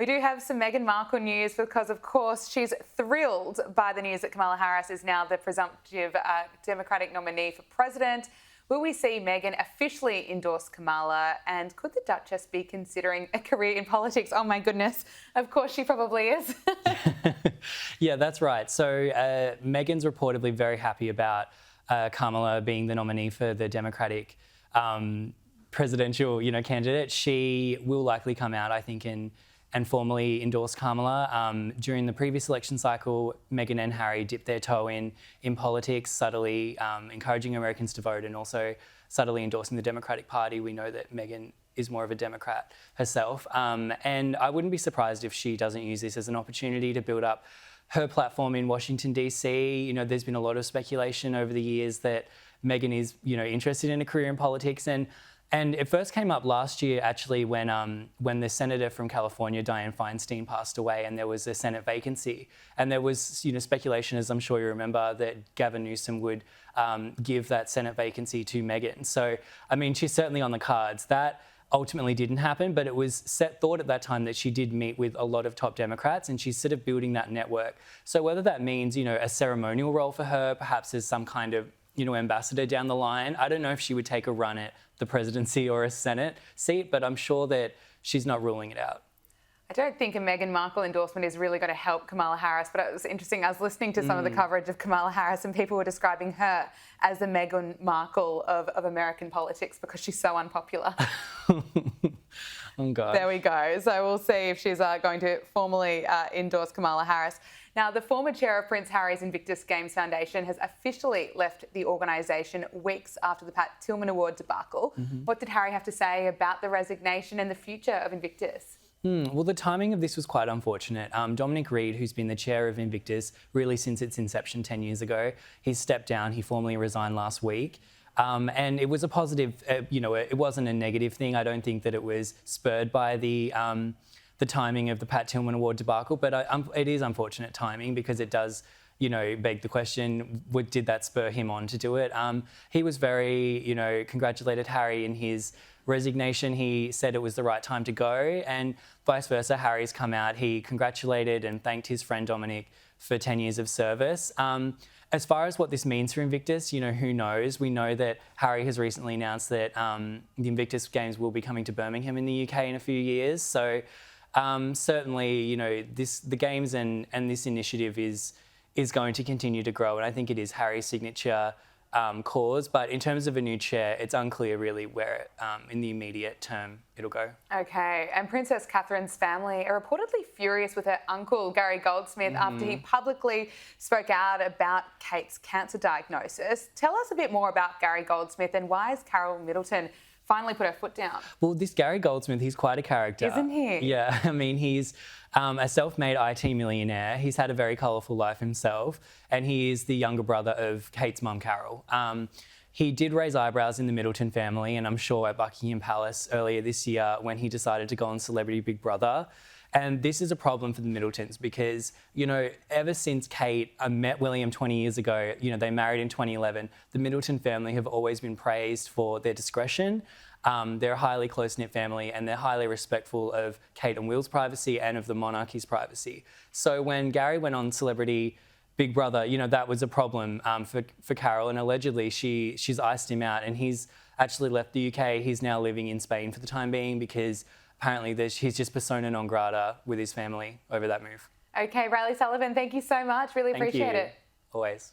We do have some Meghan Markle news because, of course, she's thrilled by the news that Kamala Harris is now the presumptive Democratic nominee for president. Will we see Meghan officially endorse Kamala? And could the Duchess be considering a career in politics? Oh, my goodness. Of course she probably is. Yeah, that's right. So Meghan's reportedly very happy about Kamala being the nominee for the Democratic presidential, candidate. She will likely come out, I think, and formally endorse Kamala. During the previous election cycle, Meghan and Harry dipped their toe in politics, subtly encouraging Americans to vote and also subtly endorsing the Democratic Party. We know that Meghan is more of a Democrat herself. And I wouldn't be surprised if she doesn't use this as an opportunity to build up her platform in Washington, D.C. There's been a lot of speculation over the years that Meghan is, interested in a career in politics. And it first came up last year, actually, when the senator from California, Dianne Feinstein, passed away, and there was a Senate vacancy. And there was, speculation, as I'm sure you remember, that Gavin Newsom would give that Senate vacancy to Meghan. So, I mean, she's certainly on the cards. That ultimately didn't happen, but it was thought at that time that she did meet with a lot of top Democrats, and she's sort of building that network. So whether that means, a ceremonial role for her, perhaps as some kind of ambassador down the line. I don't know if she would take a run at the presidency or a Senate seat, but I'm sure that she's not ruling it out. I don't think a Meghan Markle endorsement is really going to help Kamala Harris, but it was interesting. I was listening to some of the coverage of Kamala Harris and people were describing her as the Meghan Markle of American politics because she's so unpopular. Oh, God. There we go. So we'll see if she's going to formally endorse Kamala Harris. Now, the former chair of Prince Harry's Invictus Games Foundation has officially left the organisation weeks after the Pat Tillman Award debacle. What did Harry have to say about the resignation and the future of Invictus? Well, the timing of this was quite unfortunate. Dominic Reid, who's been the chair of Invictus really since its inception 10 years ago, he's stepped down. He formally resigned last week. And it was a positive, it wasn't a negative thing. I don't think that it was spurred by the timing of the Pat Tillman Award debacle, but it is unfortunate timing because it does, beg the question, did that spur him on to do it? He was very, congratulated Harry in his resignation. He said it was the right time to go, and vice versa. Harry's come out, he congratulated and thanked his friend Dominic for 10 years of service. As far as what this means for Invictus, who knows? We know that Harry has recently announced that the Invictus Games will be coming to Birmingham in the UK in a few years. So certainly, the Games and this initiative is going to continue to grow, and I think it is Harry's signature cause. But in terms of a new chair, it's unclear really where in the immediate term it'll go. Okay, and Princess Catherine's family are reportedly furious with her uncle, Gary Goldsmith, after he publicly spoke out about Kate's cancer diagnosis. Tell us a bit more about Gary Goldsmith and why is Carol Middleton finally put her foot down? Well, this Gary Goldsmith, he's quite a character. Isn't he? Yeah, I mean, he's a self-made IT millionaire. He's had a very colourful life himself, and he is the younger brother of Kate's mum, Carol. He did raise eyebrows in the Middleton family, and I'm sure at Buckingham Palace earlier this year when he decided to go on Celebrity Big Brother. And this is a problem for the Middletons because, ever since Kate met William 20 years ago, they married in 2011, the Middleton family have always been praised for their discretion. They're a highly close-knit family and they're highly respectful of Kate and Will's privacy and of the monarchy's privacy. So when Gary went on Celebrity Big Brother, that was a problem for Carol, and allegedly she's iced him out and he's actually left the UK. He's now living in Spain for the time being because apparently he's just persona non grata with his family over that move. Okay, Reilly Sullivan, thank you so much. Really appreciate it. Always.